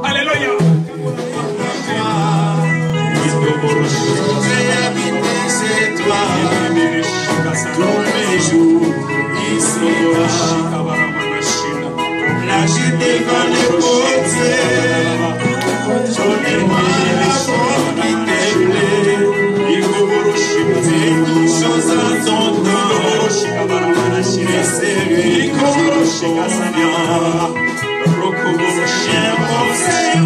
Alléluia. C'est toi, tous mes jours, ils sont là. Là, j'étais dans les côtés, j'en ai mis la forme qui t'aimait. C'est une chose à ton temps, mais c'est lui qu'on chien pour s'aimer,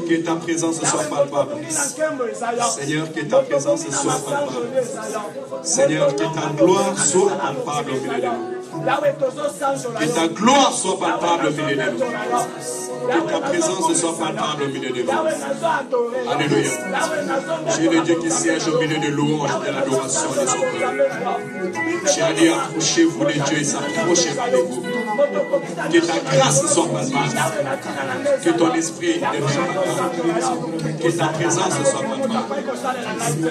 Que ta présence soit palpable. Seigneur, que ta présence soit palpable. Seigneur, que ta gloire soit palpable au milieu de nous. Que ta gloire soit palpable au milieu de nous. Que ta présence soit palpable au milieu de nous. Alléluia. J'ai le Dieu qui siège au milieu de louange et de l'adoration de son peuple. J'ai dit approchez-vous de Dieu et s'approcher de vous. Que ta grâce soit palpable. Que ton esprit devienne palpable. Que ta présence soit palpable.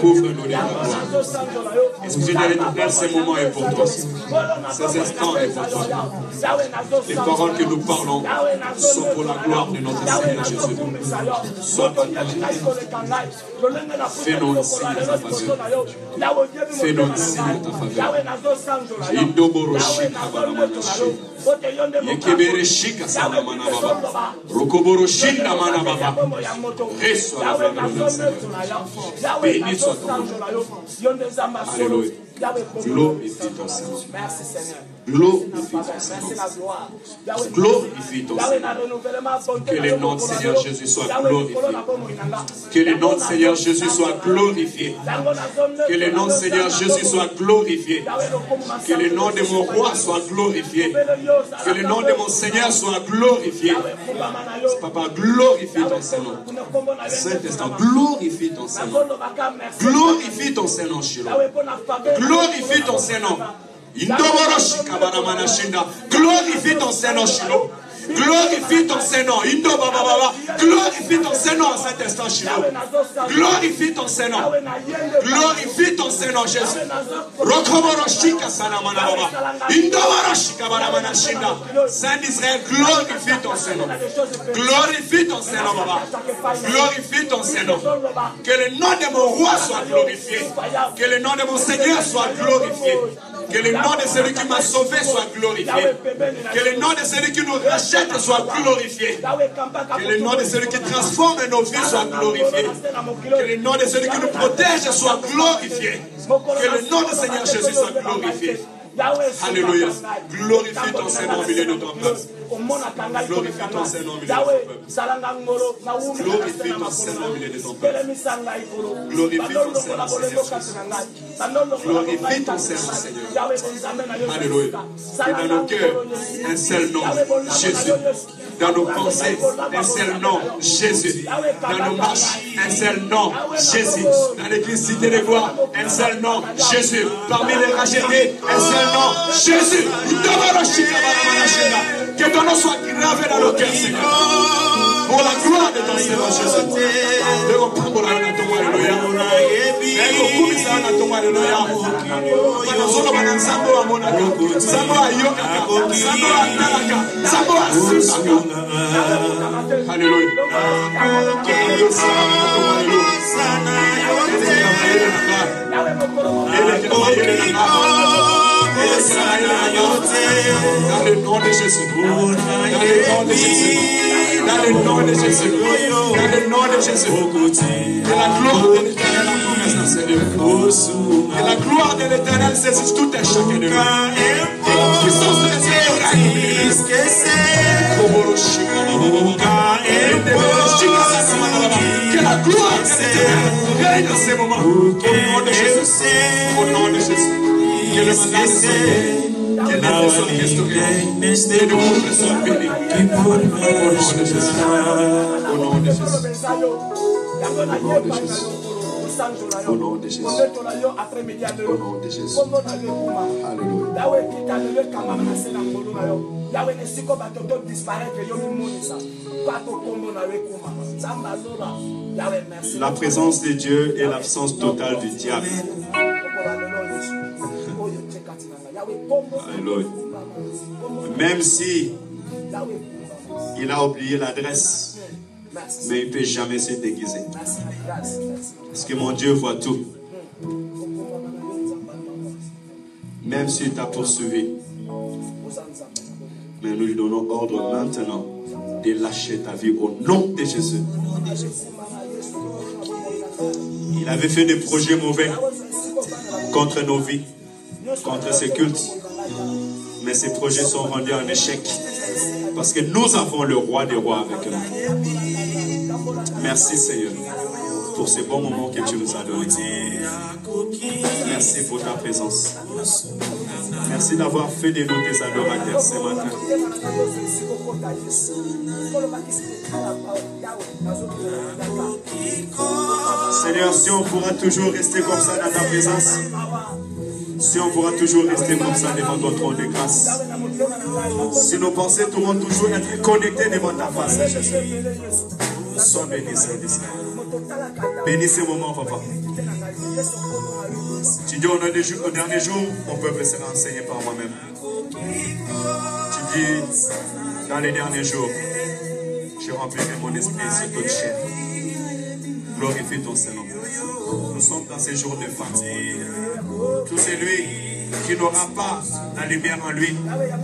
Couvre-nous de ta gloire. Esprit de l'Éternel, ces moments est pour toi. Ces instants est pour toi. Les paroles que nous parlons sont pour la gloire de notre Seigneur Jésus. Sois palpable. Fais-nous un signe à ta faveur. Fais-nous un signe à ta faveur. Yekebereshika sana mana baba. Rokoboroshinda mana baba. Reçois la gloire de notre Seigneur. Béni soit ton nom. Alléluia. L'eau est ton Seigneur. Glorifie ton Saint-Nom. Glorifie ton Saint-Nom. Que le nom de Seigneur Jésus soit glorifié. Que le nom de Seigneur Jésus soit glorifié. Que le nom de Seigneur Jésus soit glorifié. Que le nom de mon roi soit glorifié. Que le nom de mon Seigneur soit glorifié. Papa, glorifie ton Saint-Nom. Saint-Esprit, glorifie ton Saint-Nom. Glorifie ton Saint-Nom, Shiloh. Glorifie ton Saint-Nom. Glorifie ton Saint-Nom, Shiloh. Glorifie ton Saint-Nom. Glorifie ton Saint-Nom, cet instant, Shiloh. Glorifie ton Saint-Nom. Glorifie ton Saint-Nom, Jésus. Saint d'Israël, glorifie ton Saint-Nom. Glorifie ton Saint-Nom, Baba. Glorifie ton Saint-Nom. Que le nom de mon roi soit glorifié. Que le nom de mon Seigneur soit glorifié. Que le nom de celui qui m'a sauvé soit glorifié. Que le nom de celui qui nous rachète soit glorifié. Que le nom de celui qui transforme nos vies soit glorifié. Que le nom de celui qui nous protège soit glorifié. Que le nom de Seigneur Jésus soit glorifié. Alléluia. Glorifie ton Saint-Nom au milieu de ton peuple. Glorifie ton Saint-Nom au milieu de ton peuple. Glorifie ton Saint-Nom au milieu de ton peuple. Glorifie ton Saint-Nom, Seigneur Jésus. Glorifie ton Saint-Nom, Seigneur. Alléluia. Et dans nos cœurs, un seul nom, Jésus. Dans nos pensées, un seul nom, Jésus. Dans nos marches, un seul nom, Jésus. Dans l'église Cité des Gloires, un seul nom, Jésus. Parmi les rachetés, un seul nom, Jésus. Que ton nom soit gravé dans nos cœurs, Seigneur. Pour la gloire de ton Seigneur Jésus. Dans le nom de Jésus. Dans le nom de Jésus. Dans le nom de Jésus. Dans le nom de Jésus. Que la gloire de l'Éternel commence dans ces lieux. Que la gloire de l'Éternel saisisse tout un chacun de nous. Que la puissance de l'Éternel règne. Que la gloire de l'Éternel règne dans ces moments. Au nom de Jésus. Au nom de Jésus. Que le mandat soit que l'âme soit restaurée. Que le couple soit béni. Au nom de Jésus. Au nom de Jésus. Au nom de Jésus. Au nom de Jésus. La présence de Dieu et l'absence totale du diable. Alléluia. Même si il a oublié l'adresse, mais il ne peut jamais se déguiser. Parce que mon Dieu voit tout. Même s'il t'a poursuivi. Mais nous lui donnons ordre maintenant de lâcher ta vie au nom de Jésus. Il avait fait des projets mauvais contre nos vies, contre ces cultes. Mais ces projets sont rendus en échec. Parce que nous avons le roi des rois avec nous. Merci Seigneur pour ces bons moments que tu nous as donnés. Merci pour ta présence. Merci d'avoir fait de nous des adorateurs ce matin. Seigneur, si on pourra toujours rester comme ça dans ta présence, si on pourra toujours rester comme ça devant ton trône de grâce, si nos pensées pourront toujours être connectées devant ta face, Jésus, sois béni, Saint-Esprit. Bénis ces moments, papa. Tu dis au dernier jour, mon peuple sera enseigné par moi-même. Tu dis, dans les derniers jours, je remplirai mon esprit sur toute chair. Glorifie ton Saint-Nom. Nous sommes dans ces jours de fin. Tout celui qui n'aura pas la lumière en lui,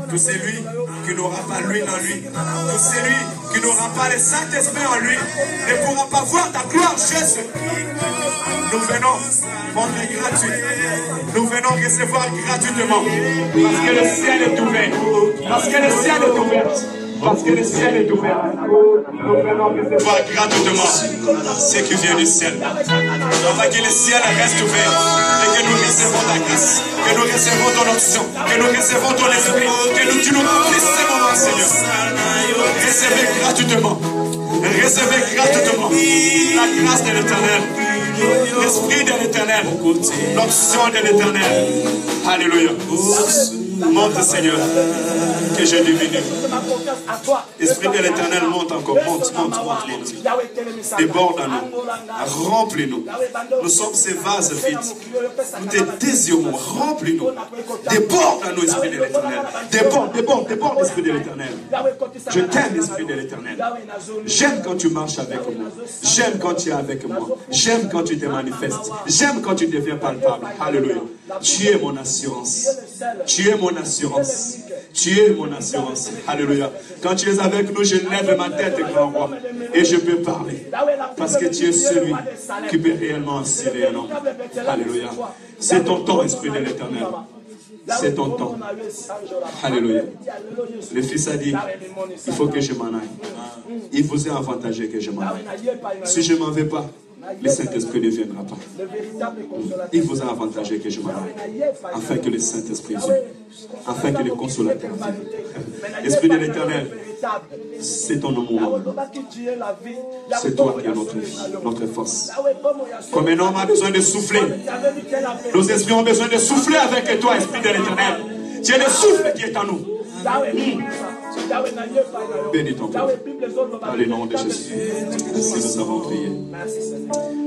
tout celui qui n'aura pas l'huile en lui, tout celui qui n'aura pas le Saint-Esprit en lui, ne pourra pas voir ta gloire, Jésus. Nous venons, montre gratuit. Nous venons recevoir gratuitement. Parce que le ciel est ouvert. Parce que le ciel est ouvert. Parce que le ciel est ouvert. Nous venons recevoir gratuitement ce qui vient du ciel. Afin que le ciel reste ouvert et que nous recevons ta grâce, que nous recevons ton option, que nous recevons ton esprit, que tu nous remplisses ces moments, Seigneur. Recevez gratuitement. Recevez gratuitement la grâce de l'Éternel, l'Esprit de l'Éternel, l'option de l'Éternel. Alléluia. Monte, Seigneur, que je diminue. Esprit de l'Éternel, monte encore. Monte. Déborde à nous. Remplis-nous. Nous sommes ces vases vides. Nous te désirons. Remplis-nous. Déborde à nous, Esprit de l'Éternel. Déborde, Esprit de l'Éternel. Je t'aime, Esprit de l'Éternel. J'aime quand tu marches avec moi. J'aime quand tu es avec moi. J'aime quand tu te manifestes. J'aime quand tu deviens palpable. Alléluia. Tu es mon assurance. Tu es mon assurance. Tu es mon assurance. Alléluia. Quand tu es avec nous, je lève ma tête, grand roi, et je peux parler. Parce que tu es celui qui peut réellement assurer un homme. Alléluia. C'est ton temps, Esprit de l'Éternel. C'est ton temps. Alléluia. Le Fils a dit, il faut que je m'en aille. Il vous est avantagé que je m'en aille. Si je ne m'en vais pas, le Saint-Esprit ne viendra pas. Il vous a avantagé que je m'en aille, afin que le Saint-Esprit vienne, afin que le Consolateur vienne. Esprit de l'Éternel, c'est ton nom. C'est toi qui as notre force. Comme un homme a besoin de souffler, nos esprits ont besoin de souffler avec toi, Esprit de l'Éternel. Tu es le souffle qui est en nous. Bénis ton peuple. Dans le nom de Jésus. Merci, nous avons prié.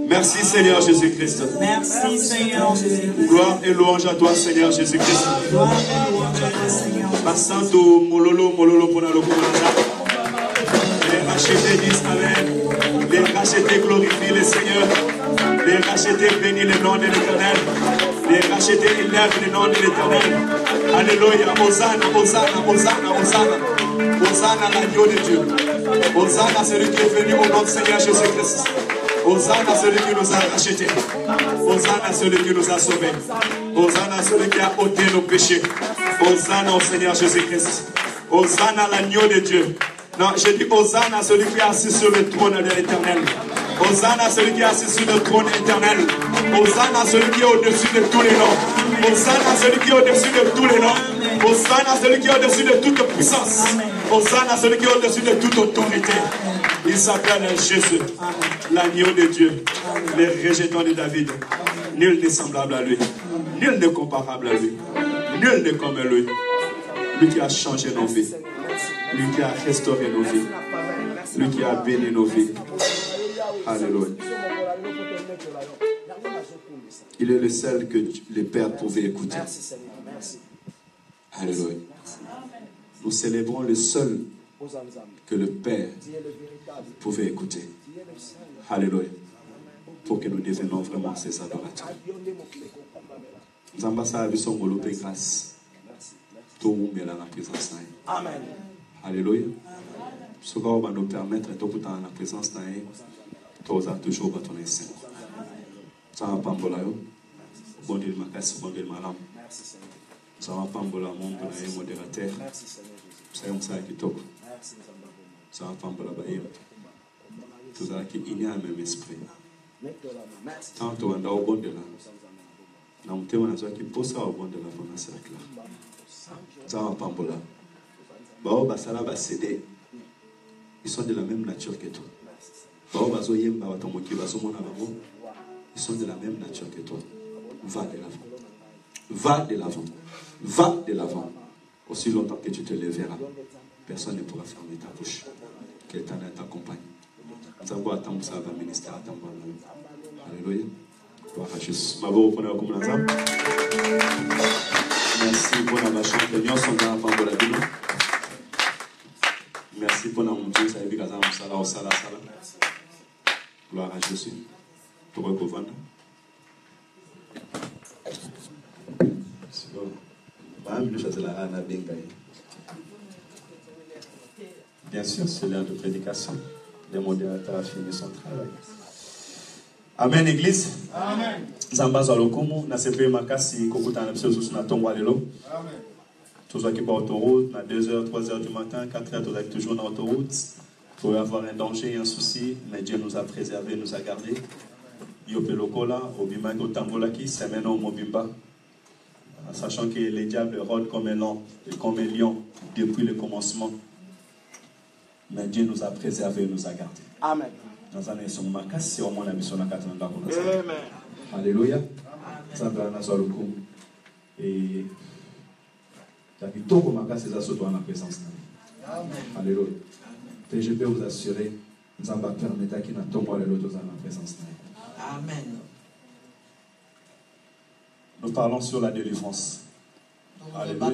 Merci Seigneur Jésus-Christ. Merci Seigneur Jésus-Christ. Gloire et louange à toi Seigneur Jésus-Christ. Gloire et louange à toi Seigneur. Passanto mololo pour la les rachetés disent Amen. Les rachetés glorifient le Seigneur. Les rachetés bénissent le nom de l'Éternel. Les rachetés élèvent le nom de l'Éternel. Alléluia. Hosanna, Hosanna, Hosanna, Hosanna. Hosanna à l'agneau de Dieu. Hosanna à celui qui est venu au nom du Seigneur Jésus-Christ. Hosanna à celui qui nous a rachetés. Hosanna à celui qui nous a sauvés. Hosanna à celui qui a ôté nos péchés. Hosanna au Seigneur Jésus-Christ. Hosanna à l'agneau de Dieu. Non, je dis Hosanna à celui qui est assis sur le trône de l'Éternel. Hosanna à celui qui est assis sur le trône éternel. Hosanna à celui qui est au-dessus de tous les noms. Hosanna à celui qui est au-dessus de tous les noms. Hosanna à celui qui est au-dessus de toute puissance. Hosanna à celui qui est au-dessus de toute autorité. Il s'appelle Jésus, l'agneau de Dieu, le rejeton de David. Nul n'est semblable à lui. Nul n'est comparable à lui. Nul n'est comme lui. Lui qui a changé nos vies. Lui qui a restauré nos vies. Lui qui a béni nos vies. Alléluia. Il est le seul que les pères pouvaient écouter. Alléluia. Nous célébrons le seul que le Père pouvait écouter. Alléluia. Pour que nous devenions vraiment ses adorateurs. Nous ambassadeurs sont golopés grâce. Tout le monde est là dans la présence. Amen. Alléluia. Ce qui va nous permettre de tout dans la présence de Dieu, toujours dans ton instant. Ça va pas me bon Dieu m'acasse, bon Dieu m'alam. Ça va pas me mon modérateur. C'est un ça qui toque. Ça va pas me tout ça qui il y a un même esprit. Tant que on a au bon de là. Dans le thème, on a qui pose ça au bon de la bonne cercle là. Ça va pas me Bao basala va céder. Ils sont de la même nature que toi. Ils sont de la même nature que toi. Va de l'avant. Va de l'avant. Va de l'avant. Aussi longtemps que tu te lèveras, personne ne pourra fermer ta bouche. Que l'Éternel t'accompagne. Ça va ministère à Alléluia. Gloire à Jésus. Merci pour la chance de Dieu. Merci pour la montée. Gloire à Jésus. Pour recouvrir. Bien sûr, c'est l'heure de prédication. Le modérateur a fini son travail. Amen, église. Amen. Zambazo alokumu na sepe makasi kokuta na biso susu na tongo lelo. Amen. Toujours qui par autoroute, à 2h, 3h du matin, 4h, tu es toujours dans l'autoroute. Il faut avoir un danger, un souci, mais Dieu nous a préservés, nous a gardés. Yope lokola, obima ko tangola ki, semeno mobimba. Sachant que les diables rôdent comme un lion depuis le commencement. Mais Dieu nous a préservés, nous a gardés. Amen. Dans un instant, c'est au moins la mission de la Amen. Alléluia. Et alléluia. Et je peux vous assurer, nous allons permettre qu'il n'y ait pas de l'autre dans la présence. Amen. Nous parlons sur la délivrance. Alléluia.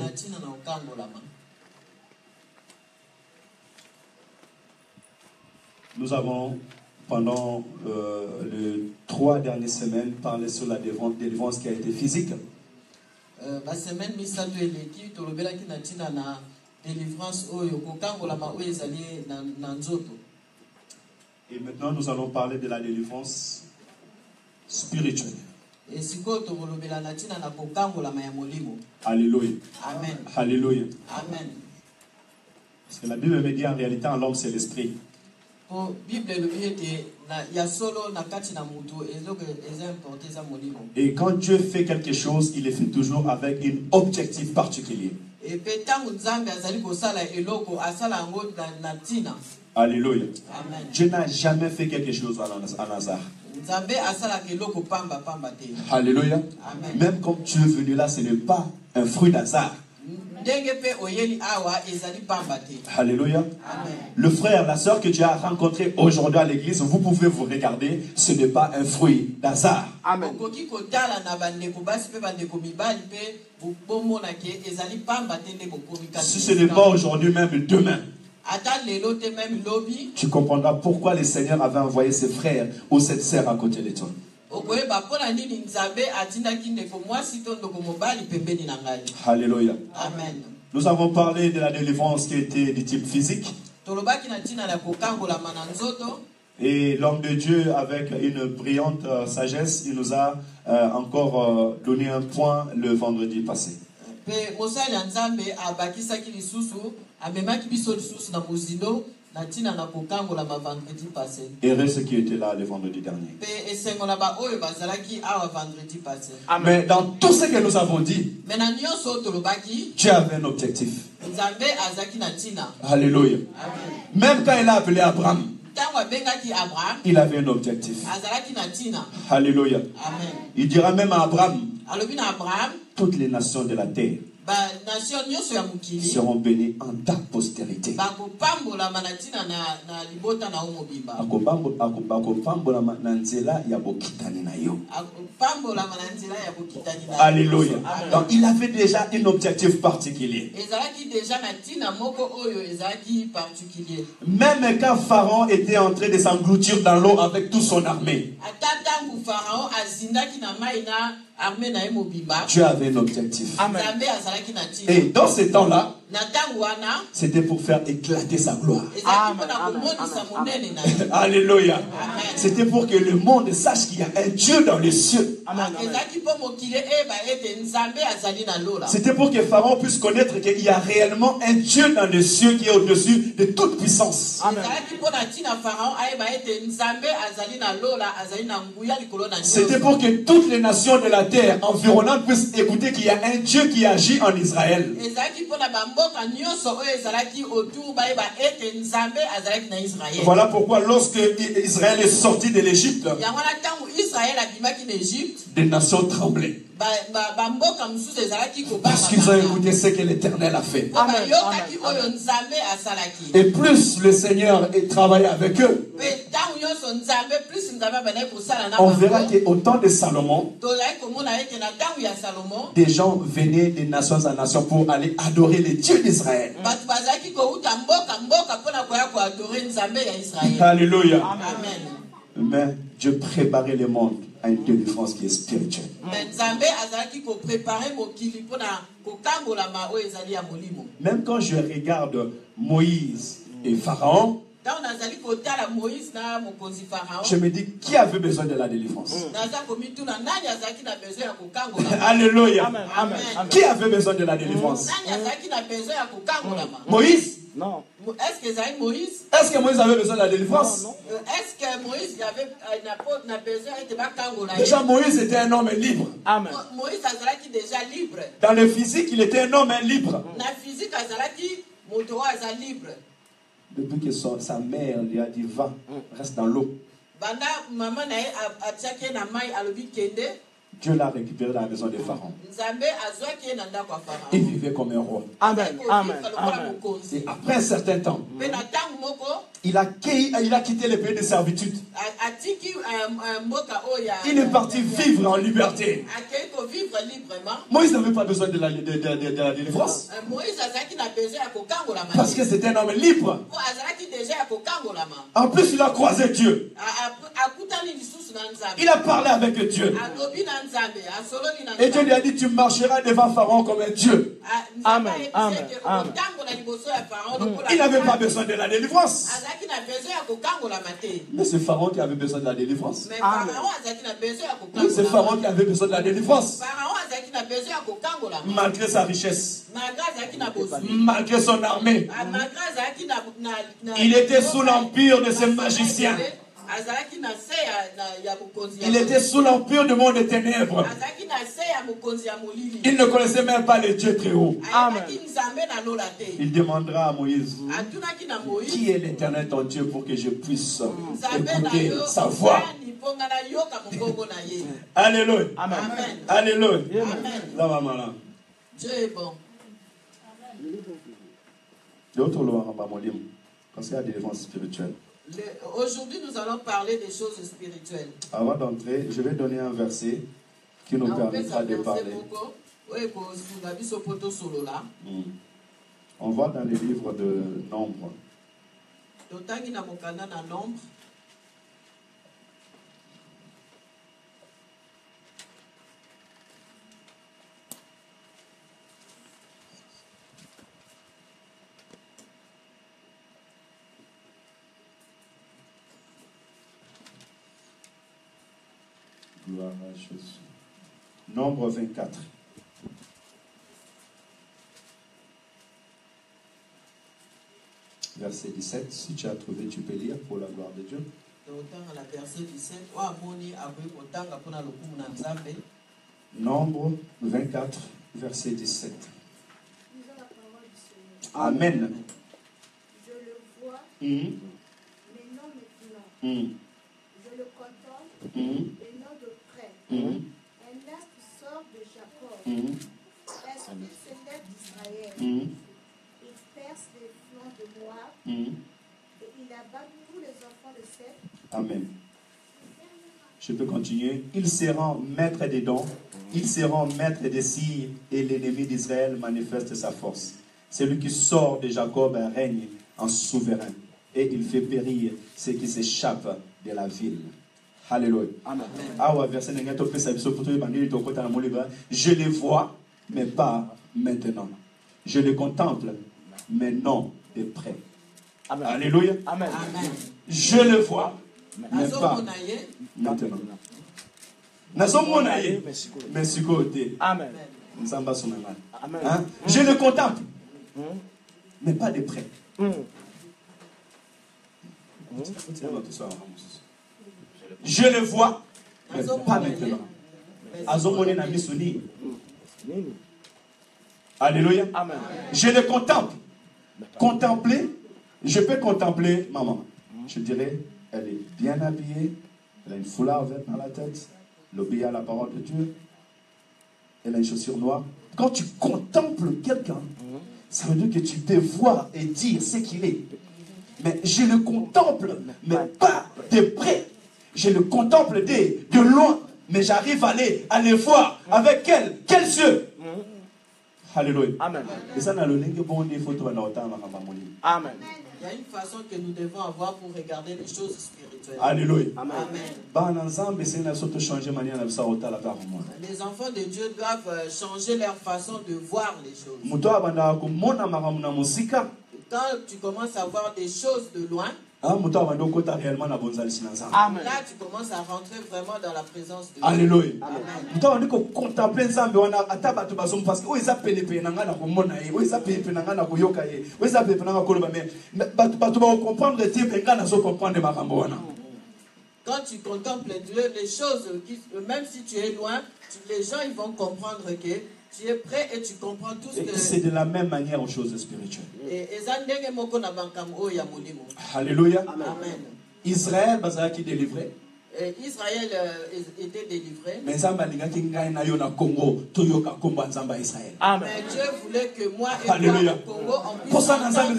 Nous avons, pendant les 3 dernières semaines, parlé sur la délivrance qui a été physique. Et maintenant, nous allons parler de la délivrance spirituelle. Alléluia. Amen. Alléluia. Amen. Parce que la Bible me dit en réalité, en l'homme, c'est l'esprit. Et quand Dieu fait quelque chose, il le fait toujours avec un objectif particulier. Alléluia. Amen. Dieu n'a jamais fait quelque chose en hasard. Alléluia. Amen. Même comme tu es venu là, ce n'est pas un fruit d'hasard. Alléluia. Amen. Le frère, la soeur que tu as rencontré aujourd'hui à l'église, vous pouvez vous regarder, ce n'est pas un fruit d'hasard. Amen. Si ce n'est pas aujourd'hui, même demain, tu comprendras pourquoi le Seigneur avait envoyé ses frères ou cette sœur à côté de toi. Alléluia. Amen. Nous avons parlé de la délivrance qui était du type physique. Et l'homme de Dieu, avec une brillante sagesse, il nous a encore donné un point le vendredi passé. Heureux ceux qui étaient là le vendredi dernier. Mais dans tout ce que nous avons dit, Dieu avait un objectif. Alléluia. Même quand il a appelé Abraham, il avait un objectif. Alléluia. Il dira même à Abraham, toutes les nations de la terre seront bénis en ta postérité. Alléluia. Donc il avait déjà un objectif particulier. Même quand Pharaon était en train de s'engloutir dans l'eau avec toute son armée, Dieu avait un objectif. Amen. Et dans ce temps-là, c'était pour faire éclater sa gloire. Amen. Alléluia. C'était pour que le monde sache qu'il y a un Dieu dans les cieux. Amen. C'était pour que Pharaon puisse connaître qu'il y a réellement un Dieu dans les cieux qui est au-dessus de toute puissance. Amen. C'était pour que toutes les nations de la terre environnantes puissent écouter qu'il y a un Dieu qui agit en Israël. Voilà pourquoi lorsque Israël est sorti de l'Égypte, des nations tremblaient. Parce qu'ils ont écouté ce que l'Éternel a fait. Amen. Et plus le Seigneur travaille avec eux, on verra qu'au temps de Salomon, des gens venaient de nations en nations pour aller adorer les dieux d'Israël. Alléluia. Amen. Mais Dieu préparait le monde à une délivrance qui est spirituelle. Même quand je regarde Moïse et Pharaon, Je me dis, qui avait besoin de la délivrance? Alléluia. Amen. Amen. Amen. Qui avait besoin de la délivrance? Moïse? Non. Est-ce que c'est Moïse? Est-ce que Moïse avait besoin de la délivrance? Non. Est-ce que Moïse n'a besoin de la Déjà, Moïse était un homme libre. Amen. Moïse est déjà libre. Dans le physique, il était un homme libre. Dans le physique, il est libre. Depuis que sa mère lui a dit, va, reste dans l'eau. Dieu l'a récupéré dans la maison de Pharaon. Il vivait comme un roi. Amen. Amen. Amen. Et après un certain temps, il a quitté le pays de servitude. Il est parti vivre en liberté. Moïse n'avait pas besoin de la délivrance. Parce que c'était un homme libre. En plus, il a croisé Dieu. Il a parlé avec Dieu. Et Dieu lui a dit, tu marcheras devant Pharaon comme un Dieu. Amen. Amen. Amen. Il n'avait pas besoin de la délivrance. Mais c'est Pharaon qui avait besoin de la délivrance. C'est Pharaon qui avait besoin de la délivrance. Malgré sa richesse, malgré son armée, il était sous l'empire de ces magiciens. Il était sous l'empire du monde des ténèbres. Il ne connaissait même pas le Dieu très haut. Amen. Il demandera à Moïse, qui est l'Éternel ton Dieu pour que je puisse écouter sa voix. Alléluia. Amen. Alléluia. Amen. Dieu est bon. D'autres lois, parce qu'il y a des défenses spirituelles. Aujourd'hui, nous allons parler des choses spirituelles. Avant d'entrer, je vais donner un verset qui nous permettra de parler. On voit dans les livres de Nombre. Gloire à Jésus. Nombre 24. Verset 17. Si tu as trouvé, tu peux lire pour la gloire de Dieu. Nombre 24, verset 17. Amen. Je le vois, Mmh. mais non maintenant. Mmh. Je le contemple, Mmh. et non de près. Mmh. Un astre sort de Jacob, Mmh. esprit céleste d'Israël. Mmh. Il perce les flancs de Moab, Mmh. et il abat tous les enfants de Seth. Amen. Je peux continuer. Il se rend maître des dons, il se rend maître des signes, et l'ennemi d'Israël manifeste sa force. Celui qui sort de Jacob règne en souverain, et il fait périr ceux qui s'échappent de la ville. Alléluia. Amen. Je les vois, mais pas maintenant. Je les contemple, mais non de près. Amen. Alléluia. Amen. Je le vois, mais pas maintenant. Nazomonaye, mais si côté. Amen. Amen. Hein? Je le contemple, mais pas de près. Je le vois, mais pas maintenant. Azomone na misuni. Alléluia. Amen. Je le contemple. Contempler, je peux contempler maman. Je dirais, elle est bien habillée, elle a une foulard verte dans la tête, elle obéit à la parole de Dieu, elle a une chaussure noire. Quand tu contemples quelqu'un, ça veut dire que tu peux voir et dire ce qu'il est. Mais je le contemple, mais pas de près. Je le contemple de loin, mais j'arrive à aller voir avec quels yeux. Alléluia. Amen. Et ça, dans le lingue, bon, il faut tout Amen. Il y a une façon que nous devons avoir pour regarder les choses spirituelles. Alléluia. Amen. Les enfants de Dieu doivent changer leur façon de voir les choses. Quand tu commences à voir des choses de loin, Amen. Là, tu commences à rentrer vraiment dans la présence de Dieu. Alléluia. Amen. Contempler Nzambe wana ataba to bazo parce que o eza pelepe na nga na komona ye o eza pelepe na nga na koyoka ye o eza pelepe na nga koloba mais bato ba comprendre te nga na zo comprendre makambo wana. Quand tu contemples Dieu, les choses, même si tu es loin, les gens ils vont comprendre que tu es prêt et tu comprends tout ce que... C'est de la même manière aux choses spirituelles. Alléluia. Amen. Israël qui délivré. Israël était délivré. Mais Dieu voulait que moi et Alléluia. toi au Congo on puisse entendre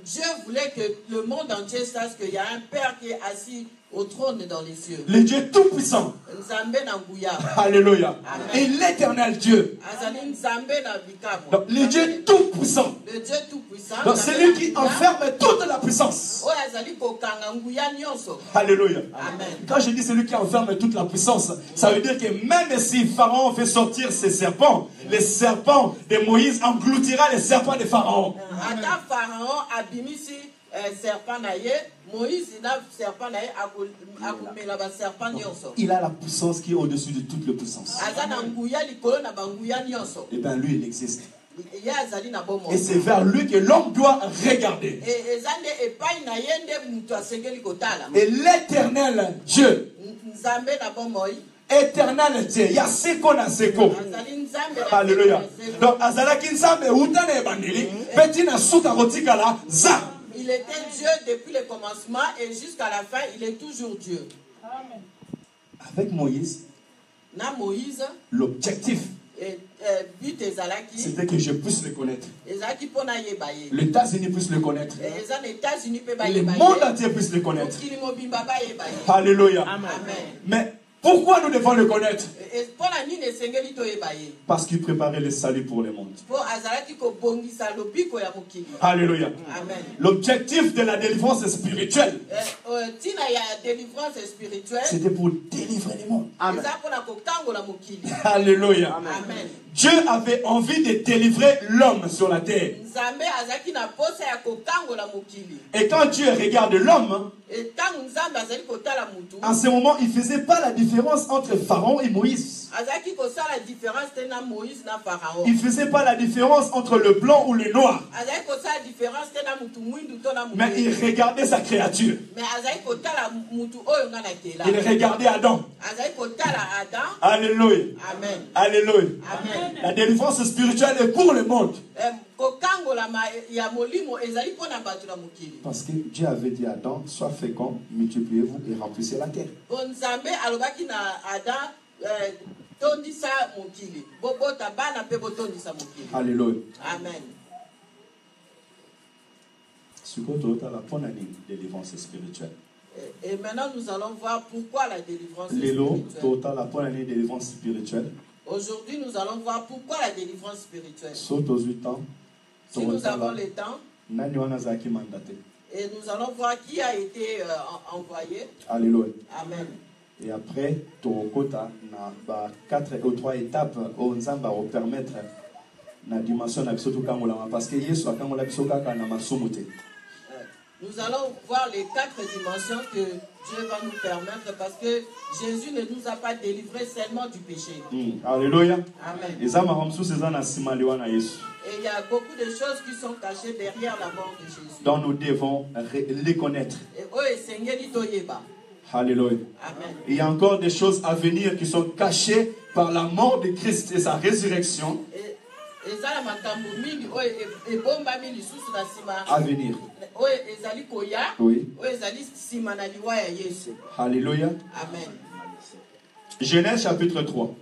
Dieu voulait que le monde entier sache qu'il y a un Père qui est assis au trône dans les cieux. Le Dieu tout-puissant. Alléluia. Et l'éternel Dieu. Donc, le Dieu tout-puissant. Donc, c'est lui qui enferme toute la puissance. Alléluia. Amen. Quand je dis celui qui enferme toute la puissance, ça veut dire que même si Pharaon fait sortir ses serpents, les serpents de Moïse engloutira les serpents de Pharaon. Il a la puissance qui est au-dessus de toute la puissance. Et bien lui, il existe. Et c'est vers lui que l'homme doit regarder. Et l'éternel Dieu, éternel Dieu, il y a seko na seko. Alléluia. Donc, azalaki nzambe utana ebandeli, beti na suka kotikala za. Il était Dieu depuis le commencement et jusqu'à la fin, il est toujours Dieu. Amen. Avec Moïse, l'objectif, c'était que je puisse le connaître. Les États-Unis puissent le connaître. Le monde entier puisse le connaître. Alléluia. Amen. Mais pourquoi nous devons le connaître? Parce qu'il préparait le salut pour le monde. Alléluia. Amen. L'objectif de la délivrance spirituelle, c'était pour délivrer le monde. Amen. Alléluia. Amen. Dieu avait envie de délivrer l'homme sur la terre. Et quand Dieu regarde l'homme, en ce moment, il ne faisait pas la différence entre Pharaon et Moïse. Il ne faisait pas la différence entre le blanc ou le noir. Mais il regardait sa créature. Il regardait Adam. Alléluia. Amen. Alléluia. Amen. La délivrance spirituelle est pour le monde. Parce que Dieu avait dit à Adam, sois fécond, multipliez-vous et remplissez la terre. Alléluia. Amen. Ce que tu as la bonne année de délivrance spirituelle. Et maintenant, nous allons voir pourquoi la délivrance spirituelle. Aujourd'hui, nous allons voir pourquoi la délivrance spirituelle. Si nous avons le temps, et nous allons voir qui a été envoyé. Alléluia. Amen. Et après, tu as 4 ou 3 étapes où nous allons permettre la dimension de parce que nous allons voir les 4 dimensions que Dieu va nous permettre parce que Jésus ne nous a pas délivrés seulement du péché. Alléluia. Amen. Et il y a beaucoup de choses qui sont cachées derrière la mort de Jésus. Donc nous devons les connaître. Alléluia. Amen. Il y a encore des choses à venir qui sont cachées par la mort de Christ et sa résurrection. À venir. Oui. Alléluia. Amen. Genèse chapitre 3.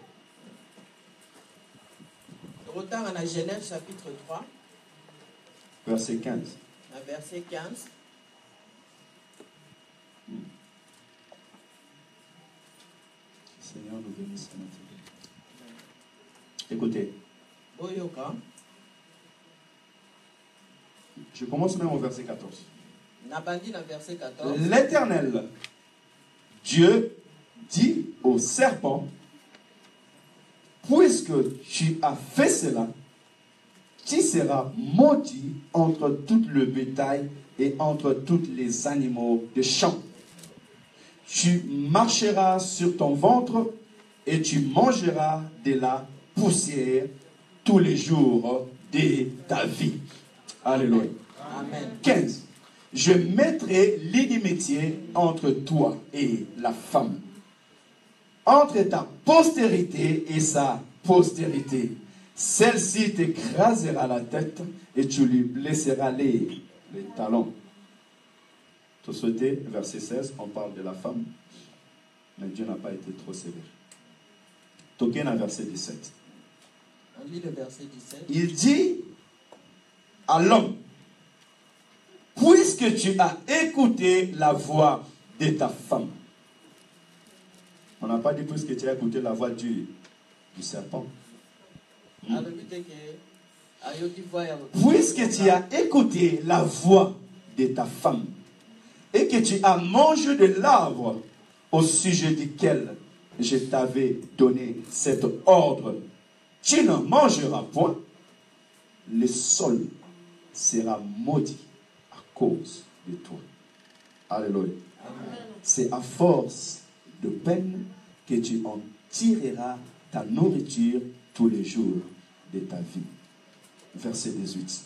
Genèse chapitre 3. Verset 15. Verset 15. Seigneur nous bénisse maintenant. Écoutez. Je commence même au verset 14. L'Éternel, Dieu, dit au serpent, puisque tu as fait cela, Tu seras maudit entre tout le bétail et entre tous les animaux de champ. Tu marcheras sur ton ventre et tu mangeras de la poussière tous les jours de ta vie. Alléluia. Amen. 15. Je mettrai l'inimitié entre toi et la femme, entre ta postérité et sa postérité. Celle-ci t'écrasera la tête et tu lui blesseras les talons. Tout souhaité, verset 16, on parle de la femme, mais Dieu n'a pas été trop sévère. Toquez à verset 17. On lit le verset 17. Il dit à l'homme, puisque tu as écouté la voix de ta femme. On n'a pas dit puisque tu as écouté la voix du serpent. Puisque tu as écouté la voix de ta femme et que tu as mangé de l'arbre au sujet duquel je t'avais donné cet ordre, tu ne mangeras point, le sol sera maudit à cause de toi. Alléluia. C'est à force de peine que tu en tireras ta nourriture tous les jours de ta vie. Verset 18.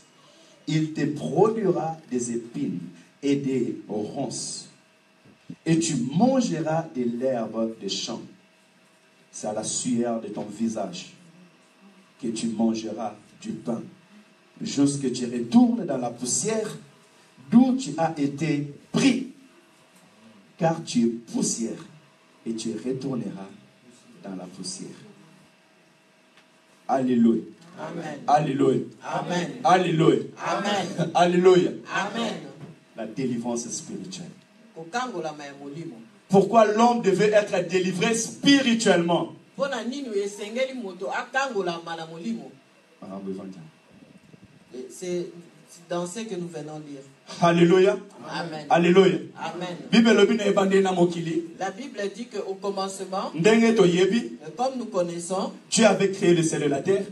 Il te produira des épines et des ronces, et tu mangeras de l'herbe des champs. C'est à la sueur de ton visage que tu mangeras du pain, jusqu'à ce que tu retournes dans la poussière d'où tu as été pris, car tu es poussière, et tu retourneras dans la poussière. Alléluia. Amen. Alléluia. Amen. Alléluia. Amen. Alléluia. Amen. La délivrance spirituelle. Kokangola ma molimo. Pourquoi l'homme devait être délivré spirituellement? Pona nini esengeli moto akangola ma molimo. C'est dans ce que nous venons lire. Alléluia. Amen. Alléluia. Amen. La Bible dit qu'au commencement, Ndenge toyebi, comme nous connaissons, Dieu avait créé le ciel et la terre.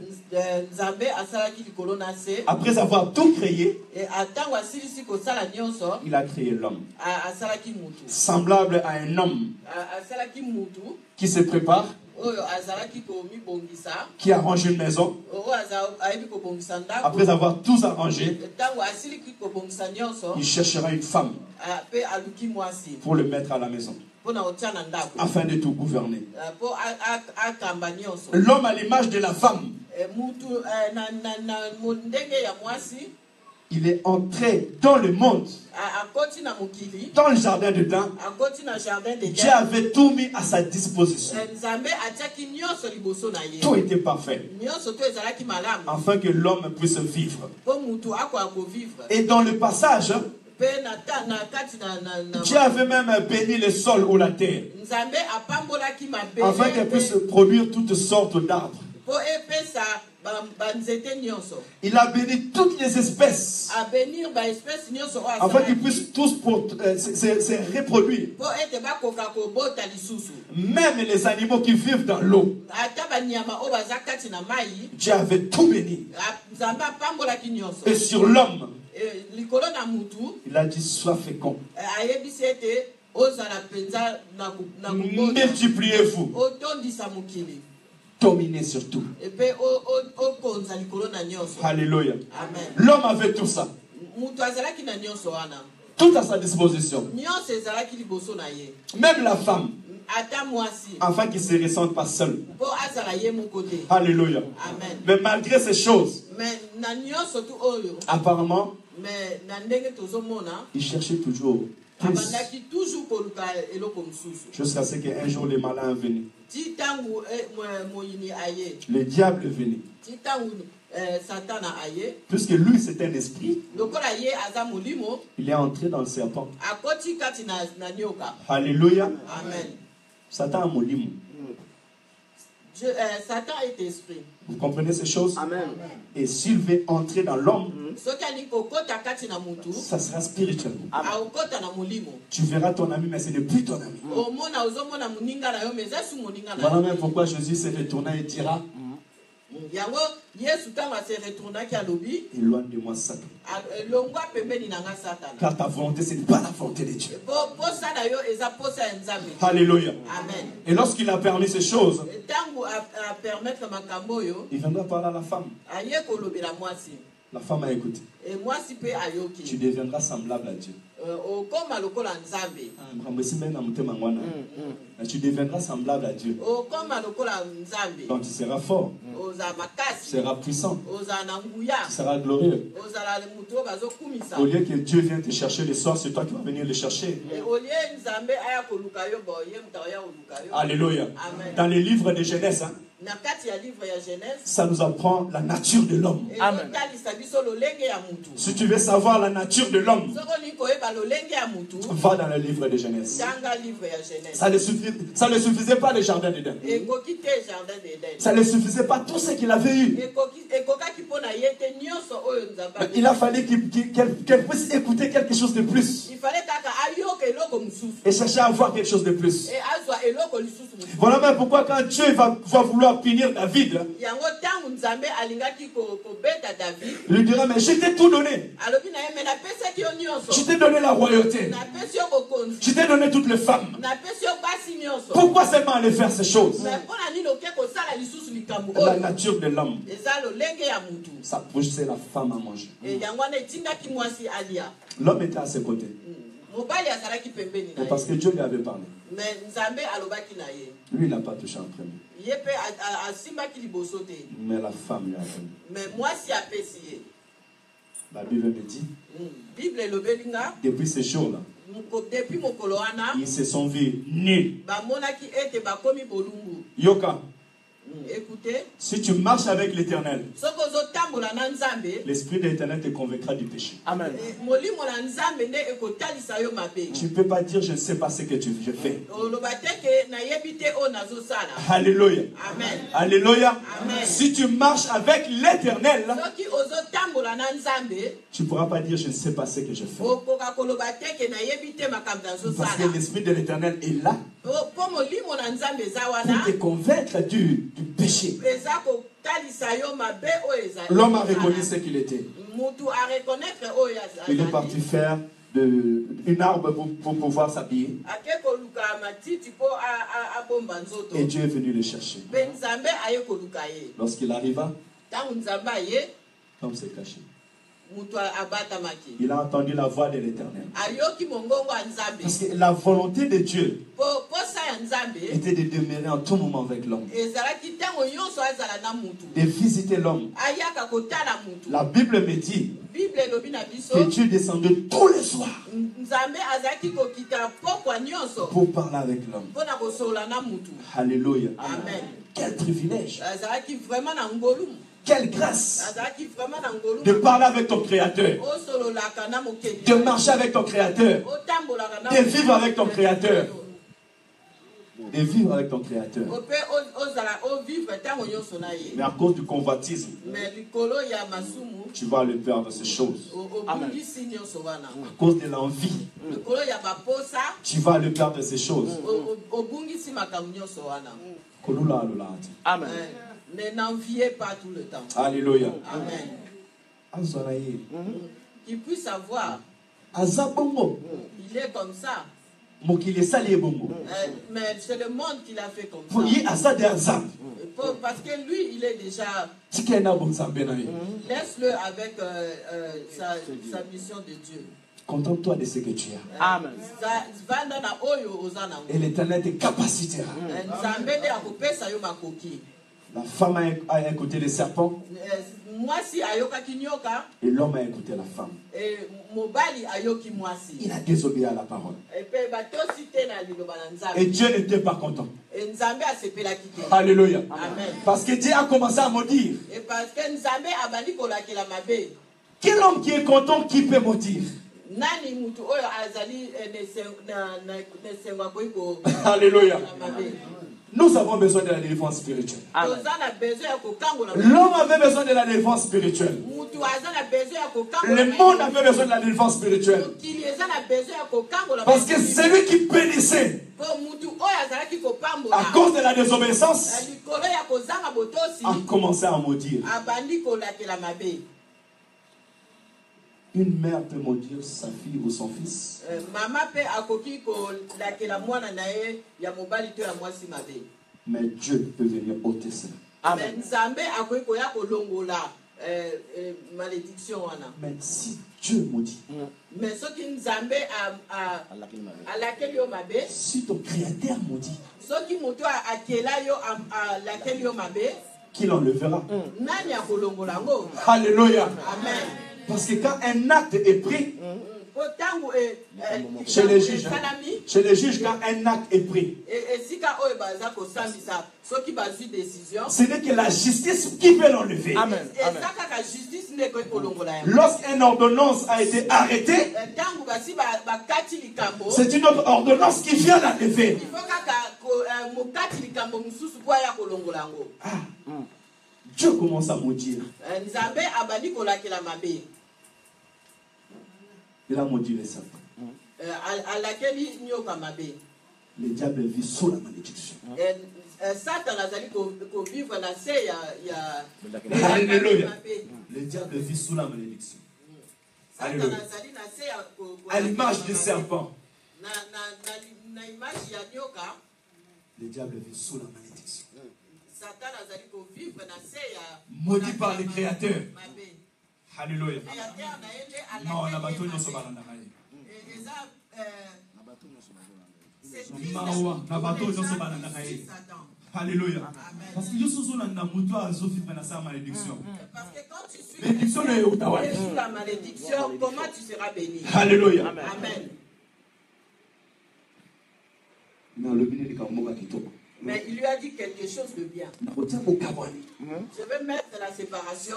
Nzambe asalaki likolo na se. Après avoir tout créé, Et atango asilisi kosala nyonso, il a créé l'homme. asalaki mutu. Semblable à un homme Asalaki mutu. qui se prépare, Oyo azalaki komibongisa. qui arrange une maison. Oyo ayebi kobongisa ndako. Après avoir tout arrangé, Tango asiliki kobongisa nyonso. il cherchera une femme Pe aluki mwasi. pour le mettre à la maison, Pona otia na ndako. afin de tout gouverner. Po akamba nyonso. L'homme à l'image de la femme, Mutu na ndenge ya mwasi. il est entré dans le monde, Akoti na mokili. dans le jardin dedans. Akoti na jardin de Dieu avait tout mis à sa disposition. Nzambe atiaki nyonso liboso na ye. Tout était parfait, Nyonso to ezalaki malamu. afin que l'homme puisse vivre. Po mutu akoya kovivre. Et dans le passage, Pe na kati na Dieu avait même béni le sol ou la terre, Nzambe apambolaki mabele. afin qu'elle puisse produire toutes sortes d'arbres. Po epesa banzete nyonso. Il a béni toutes les espèces, A bénir ba espèce nyonso oyo afin qu'ils asalaki. puissent tous se reproduire. Po ete bakoka kobota lisusu. Même les animaux qui vivent dans l'eau, Ata banyama oyo baza kati na mai. Dieu avait tout béni. Nzambe apambolaki nyonso. Et sur l'homme, Likolo na mutu. il a dit sois fécond, Ayebisi ete ozala penza na kubota. multipliez-vous, Otondisa mokili. dominez sur tout. Epe okonza likolo na nyonso. Alléluia. Amen. L'homme avait tout ça, Mutu azalaki na nyonso wana. tout à sa disposition. Nyonso ezalaki liboso na ye. Même la femme, Ata mwasi. afin qu'il ne se ressente pas seul. Po azala ye moko te. Alléluia. Amen. Mais malgré ces choses, Mais na nyonso tu oyo. apparemment, Mais na ndenge tozomona. il cherchait toujours plus, Abandaki toujours koluka eloko mosusu. jusqu'à ce qu'un jour le malin est venu. Ti tangu moyini aye. Le diable est venu. Ti tangu satana aye. Puisque lui, c'est un esprit, Lokola ye aza molimo. il est entré dans le serpent. Akoti kati na nyoka. Alléluia. Amen. Satan a molimo. Satan est esprit. Vous comprenez ces choses? Amen. Et s'il veut entrer dans l'homme, Soki alingi kokota kati na mutu. ça sera spirituellement. Aokota na molimo. Tu verras ton ami, mais ce n'est plus ton ami. Omona ozomona moninga na yo mais esu moninga na Voilà yo. même pourquoi Jésus s'est retourné et dira yango Yesu tanga se retourna ki alobi Éloigne de moi, Satan. longwa pembeni nanga satana Car ta volonté, ce n'est pas la volonté de Dieu. posa na yo eza posa ya nzambe. Alléluia. Amen. Et lorsqu'il a permis ces choses, Tango a permettre makambo oyo il viendra parler à la femme. aye kolobela mwasi La femme a écouté. e mwasi pe Tu ayoki deviendras semblable à Dieu. okoma lokola nzambe Tu deviendras semblable à Dieu. okoma lokola nzambe Donc tu seras fort, ozala tu makasi seras puissant, ozala na nguya tu seras glorieux. ozala mutu oyo bazokumisa Au lieu que Dieu vienne te chercher le soir, c'est toi qui vas venir le chercher. olie nzambe aya koluka yo bo ye mutu aya koluka yo. Alléluia. Amen. Dans les livres de Genèse, hein, Na kati ya livre ya Genèse ça nous apprend la nature de l'homme. ezotalisa biso lolenge ya mutu. Si tu veux savoir la nature de l'homme, Soko olingi koyeba lolenge ya mutu va dans le livre de Genèse. tanga livre ya Genèse. Ça ne suffisait pas le jardin d'Éden. Ekoki te jardin d'Éden. Ça ne suffisait pas tout ce qu'il avait eu. Ekokaki mpo na ye te nyonso oyo nzambe Il a fallu qu'elle puisse écouter quelque chose de plus il fallait kaka ayoka eloko mosusu et chercher à avoir quelque chose de plus. e azwa eloko lisusu mosusu. Voilà même pourquoi quand Dieu va vouloir punir David, Yango ntango nzambe alingaki kobeta David il lui dira, mais je t'ai tout donné. alobi na ye me napesaki yo Je nyonso t'ai donné la royauté. napesi yo bokonzi Je t'ai donné toutes les femmes. napesi yo basi nyonso Pourquoi seulement aller faire ces choses? me mpo na nini oke kosala lisusu likambo La oyo nature de l'homme, eza lolenge ya mutu ça poussait la femme à manger. e yango wana etindaki mwasi alia. L'homme était à ses côtés. Mobali azalaki pembeni na Mais parce que ye Dieu lui avait parlé. me nzambe alobaki na ye Lui, il n'a pas touché en premier. ye mpe asimbaki liboso te Mais la femme lui a donné. me mwasi apesi ye. La Bible me dit, Bible elobeli nga depuis ce jour-là, depuis mokolo wana ils se sont vus nus. bamonaki ete bakomi bolumbu. Yoka, Écoutez, si tu marches avec l'Éternel, soko ozotambola na nzambe l'Esprit de l'Éternel te convaincra du péché. Amen. molimo na nzambe nde ekotalisa yo mabe. Tu ne peux pas dire, je ne sais pas ce que je fais. oloba te ke nayebi te oyo nazosala. Alléluia. Amen. Alléluia. Amen. Si tu marches avec l'Éternel, soki ozotambola na nzambe tu ne pourras pas dire, je ne sais pas ce que je fais. okoka koloba te ke nayebi te makambo Parce nazosala. que l'Esprit de l'Éternel est là mpo molimo na nzambe eza pour wana te convaincre du péché. eza kotalisa yo mabe oyo ezali. L'homme a reconnu ce qu'il était. mutu areconnaître oyo Il est parti faire une arbre pour pouvoir s'habiller. ake koluka matiti mpo abomba nzoto. Et Dieu est venu le chercher. mpe nzambe aye koluka ye. Lorsqu'il arriva, ntango nzambe aye l'homme s'est caché. mutu abatamaki Il a entendu la voix de l'Éternel. ayoki mongongo ya nzambe. Parce que la volonté de Dieu posa ya nzambe était de demeurer en tout moment avec l'homme, ezalaki ntango nyonso azala na mutu de visiter l'homme. ayaka kotala mutu. La Bible me dit bible elobi na biso que Dieu descendait tous les soirs nzambe azalaki kokita pokwa nyonso pour parler avec l'homme. mpona kosola na mutu. Alléluia. Amen. Quel privilège, azalaki vraiment na ngolumu. quelle grâce azalaki vraiment na de ngolumu. parler avec ton Créateur, osololaka na mokeli. de marcher avec ton Créateur, otambolaka na de vivre avec ton Créateur. De vivre avec ton Créateur. ope ozala ovivre ntango nyonso na ye. Mais à cause du convoitisme, me likolo ya masumu tu vas le perdre ces choses. obungisi nyonso wana. À cause de l'envie, likolo ya baposa tu vas le perdre ces choses. obungisi makambo nyonso wana. Kolula alula ati. Amen. Ne n'enviez pas tout le temps. Alléluia. Amen. Azwana ye. Qu'il puisse savoir, Aza bongo. il est comme ça. Mokili esali ye bongo. Mais c'est le monde qui l'a fait comme Pour ça. ye aza de azab. Parce que lui, il est déjà. Tika ena bonzambe na ye. Laisse-le avec sa mission de Dieu. Contente-toi de ce que tu as. Amen. Vanda na oyo ozana. Et l'Éternel te capacitera. Nzambe nde akopesa yo makoki. La femme a écouté le serpent Mwasi ayokaki nyoka. et l'homme a écouté la femme. Et mobali ayoki mwasi. Il a désobéi à la parole. Et puis batosi te na liloba na nzambe. Et Dieu n'était pas content. Et nzambe asepelaki te. Alléluia. Amen. Parce que Dieu a commencé à maudire. Et parce que nzambe abandi kolakela mabe. Quel homme qui est content qui peut maudire? Nani mutu oyo azali nesengwa koiko. Alléluia. Mabe. Nous avons besoin de la délivrance spirituelle. Tozana besoin ya kokangola. L'homme avait besoin de la délivrance spirituelle. Mutu azana besoin ya kokangola. Le monde avait besoin de la délivrance spirituelle. Mokili ezana besoin ya kokangola. Parce que celui qui bénissait Po mutu à cause de la désobéissance, a commencé à maudire. Une mère peut maudire sa fille ou son fils. Mais Dieu peut venir ôter cela. Amen. Mais si Dieu maudit, si ton créateur maudit, qui l'enlèvera? Alléluia. Amen. Parce que quand un acte est pris, chez les juges, quand un acte est pris, ce n'est que la justice qui peut l'enlever. Lorsqu'une ordonnance a été arrêtée, c'est une autre ordonnance qui vient l'enlever. Dieu commence à maudire. Il a maudit les serpents. Le diable vit sous la malédiction. Alléluia. Le diable vit sous la malédiction. Alléluia. À l'image du serpent. Le diable vit sous la malédiction. Maudit par le Créateur. Alléluia. Non, la bateau ne se balade. Alléluia. Parce que Dieu sous la malédiction. Parce que quand tu suis sous la malédiction, comment tu seras béni? Alléluia. Amen. Mais il lui a dit quelque chose de bien. Je vais mettre la séparation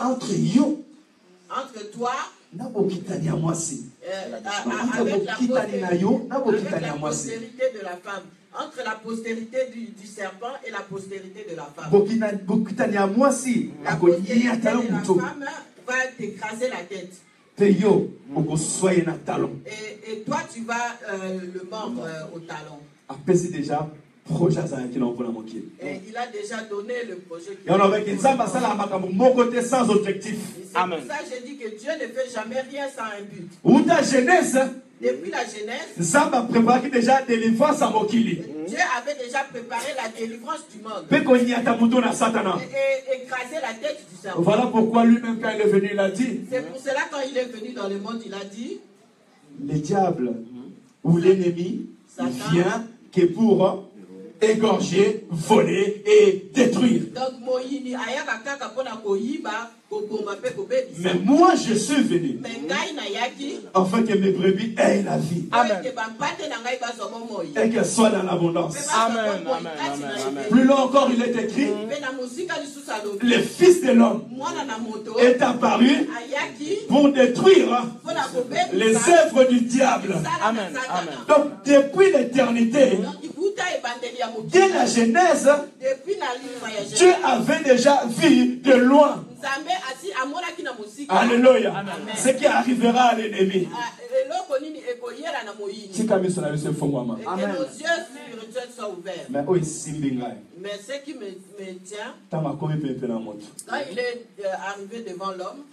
entre toi avec la postérité de la femme. Entre la postérité du serpent et la postérité de la femme. La postérité de la femme va t'écraser la tête. Et toi, tu vas le mordre au talon. Et il a déjà donné le projet. Sans objectif. C'est pour ça que je dis que Dieu ne fait jamais rien sans un but. Depuis la Genèse, Dieu avait déjà préparé la délivrance du monde. Et écraser la tête du serpent. Voilà pourquoi lui-même, quand il est venu, il a dit. C'est pour cela quand il est venu dans le monde, il a dit. Le diable ou l'ennemi vient que pour égorger, voler et détruire. Mais moi je suis venu afin que mes brebis aient la vie. Amen. Et qu'elles soient dans l'abondance. Amen. Plus loin encore, il est écrit, le Fils de l'homme est apparu pour détruire les œuvres du diable. Amen. Donc depuis l'éternité, dès la Genèse, Dieu avait déjà vu de loin. Alléluia. Ce qui arrivera à l'ennemi. Et que nos yeux spirituels soient ouverts. Mais ce qui me tient, quand il est arrivé devant l'homme,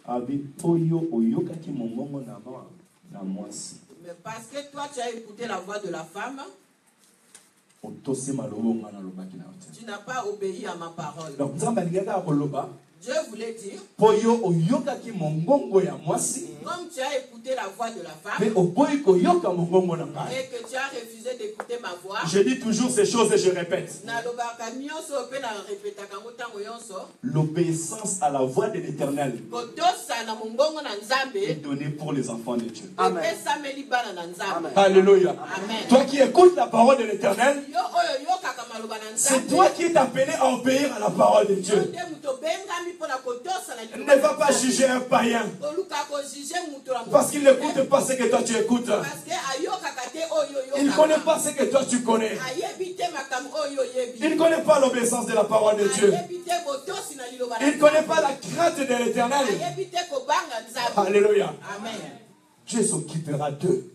mais parce que toi tu as écouté la voix de la femme, tu n'as pas obéi à ma parole. Dieu voulait dire, comme tu as écouté la voix de la femme et que tu as refusé d'écouter ma voix, je dis toujours ces choses et je répète. L'obéissance à la voix de l'Éternel est donnée pour les enfants de Dieu. Amen. Alléluia. Amen. Toi qui écoutes la parole de l'Éternel, c'est toi qui es appelé à obéir à la parole de Dieu. Ne va pas juger un païen parce qu'il n'écoute pas ce que toi tu écoutes. Il ne connaît pas ce que toi tu connais. Il ne connaît pas l'obéissance de la parole de Dieu. Il ne connaît pas la crainte de l'Éternel. Alléluia. Amen. Dieu s'occupera d'eux.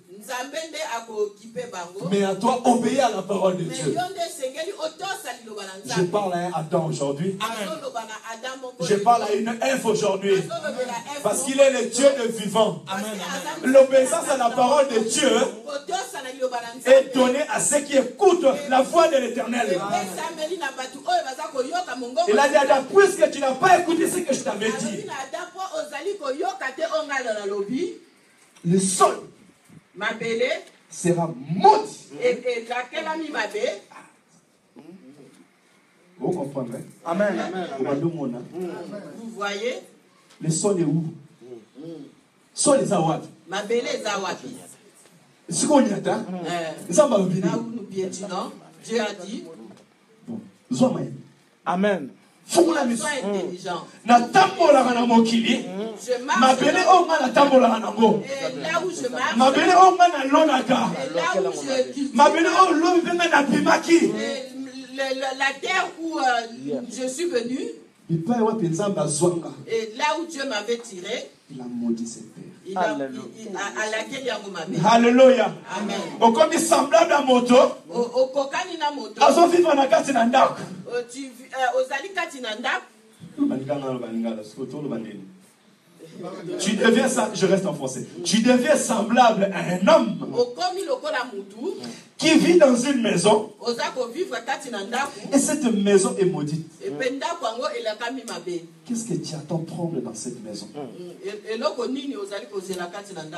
Mais à toi, obéis à la parole de Dieu. Je parle à un Adam aujourd'hui. Je parle à une Ève aujourd'hui. Parce qu'il est le Dieu de vivant. L'obéissance à la parole de Dieu est donnée à ceux qui écoutent la voix de l'Éternel. Il a dit, Adam, puisque tu n'as pas écouté ce que je t'avais dit, le sol sera maudit. Vous comprendrez? Amen. Vous voyez? Le sol est où? Sol est Zawad. C'est qu'on y attend. Là où nous piétinons, Dieu a dit. Amen. Sois intelligent. Na tambola na mokili. Mabele o na tambola na ngo. Et là où je marche. Mabele o na lonaka. Et là où je cultive. Mabele o lo venga na pimaki. La terre où je suis venu. Et là où Dieu m'avait tiré. Il a maudit cette terre. À laquelle il y a mon Alléluia. Amen. Au comme semblable à moto. Au kokani na moto. Azo vivre na kati na ndako. Ozali kati na ndako. Tu deviens ça, je reste en français. Tu deviens semblable à un homme qui vit dans une maison et cette maison est maudite. Qu'est-ce que tu attends prendre dans cette maison?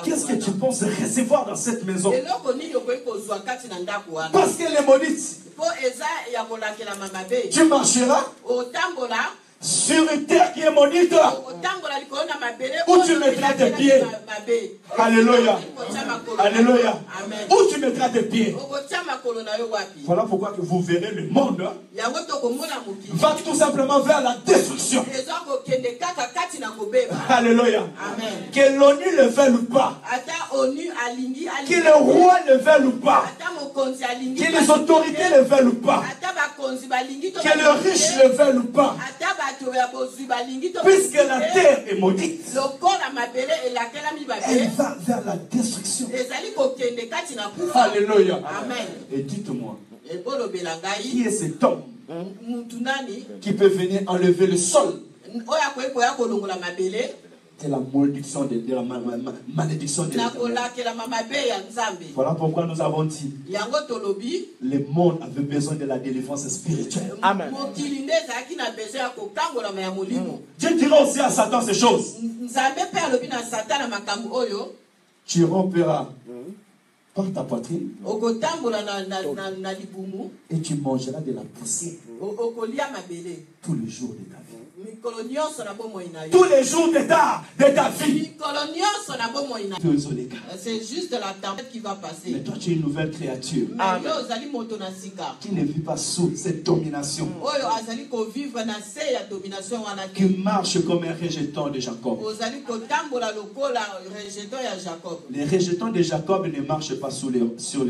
Qu'est-ce que tu penses recevoir dans cette maison? Parce qu'elle est maudite. Tu marcheras sur une terre qui est maudite, où tu mettras tes pieds. Alléluia. Alléluia. Où tu mettras tes pieds. Voilà pourquoi que vous verrez le monde va tout simplement vers la destruction. Alléluia. Que l'ONU le veuille ou pas, que le roi le veuille ou pas, que les autorités le veulent ou pas, que le riche le veuille ou pas, puisque la terre est maudite, elle va vers la destruction. Alléluia. Et dites-moi, qui est cet homme qui peut venir enlever le sol? C'est la malédiction de la malédiction de l'Éternel. Voilà pourquoi nous avons dit le monde avait besoin de la délivrance spirituelle. Amen. Dieu dira aussi à Satan ces choses. Tu romperas par ta poitrine et tu mangeras de la poussière tous les jours de ta vie. Tous les jours de ta vie. C'est juste la tempête qui va passer. Mais toi tu es une nouvelle créature qui ne vit pas sous cette domination, qui marche comme un rejeton de Jacob. Les rejetons de Jacob ne marchent pas sur les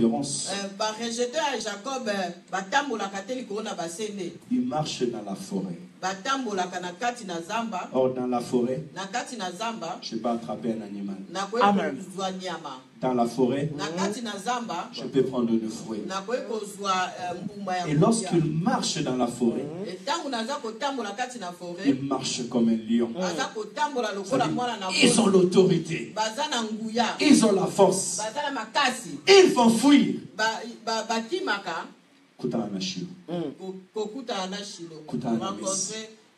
ronces. Ils marchent dans la forêt. Or dans la forêt, je peux attraper un animal. Amen. Dans la forêt, je peux prendre le fruit. Et lorsqu'il marche dans la forêt, il marche comme un lion. Ils ont l'autorité. Ils ont la force. Ils vont fuir.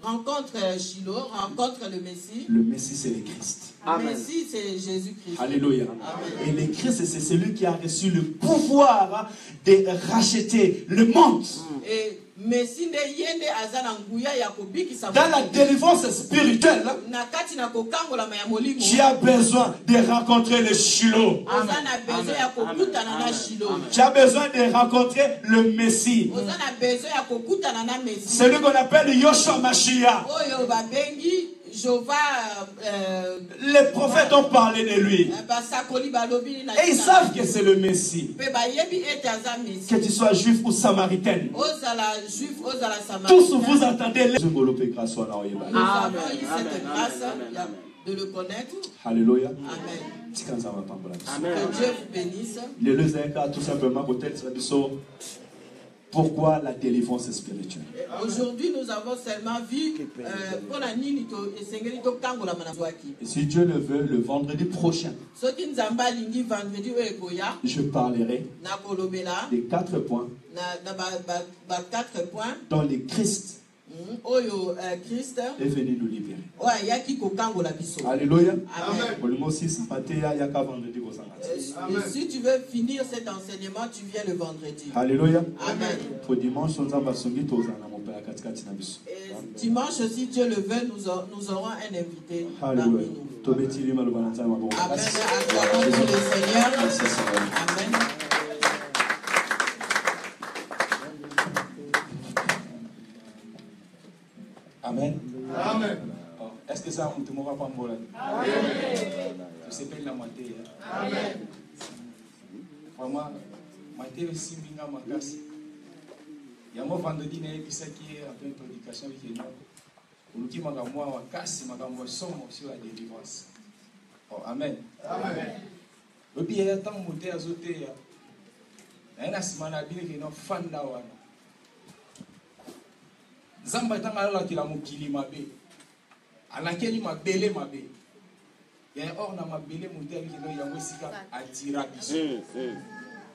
Rencontre Shiloh, rencontre le Messie. Le Messie, c'est le Christ. Le Messie, c'est Jésus-Christ. Alléluia. Amen. Et le Christ, c'est celui qui a reçu le pouvoir de racheter le monde. Et dans la délivrance spirituelle, tu as besoin de rencontrer le Shiloh. Tu as besoin de rencontrer le Messie. Celui qu'on appelle Yoshua Mashiach. Les prophètes ont parlé de lui. Et ils savent que c'est le Messie. Que tu sois juif ou samaritaine. Tous vous attendez. Nous avons eu cette grâce de le connaître. Alléluia. Amen. Que Dieu vous bénisse. Le Lezaka, tout simplement, pourquoi la délivrance spirituelle? Aujourd'hui, nous avons seulement vu Et si Dieu le veut, le vendredi prochain, je parlerai des 4 points dont le Christ est venu nous libérer. Alléluia. Si tu veux finir cet enseignement, tu viens le vendredi. Alléluia. Amen. Pour dimanche, Et dimanche, si Dieu le veut, nous aurons un invité parmi Alléluia. nous. Amen. Acclamons le Seigneur. Amen. Amen. Amen. Oh, est-ce que ça ne va pas mourir? Amen. Je sais pas la moitié. Amen. Vraiment, moitié aussi binga makasi. Il y a un vendredi qui est en pleine prédication avec nous. Pour nous qui m'a moi wakasi m'a moi somme sur la délivrance. Oh amen. Amen. Le bien est tant monté à zoter. Il y a un simana bien qui est non fan d'awana. Zamba est en allant qu'il a mokili mabe. Alakeli mabele mabe. Il y a un or na mabele monté avec nous il y a un sika atira biso.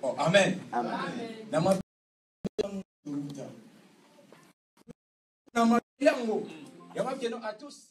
Oh amen. Amen. Na mabele na mabele yango. Ya mabele à tous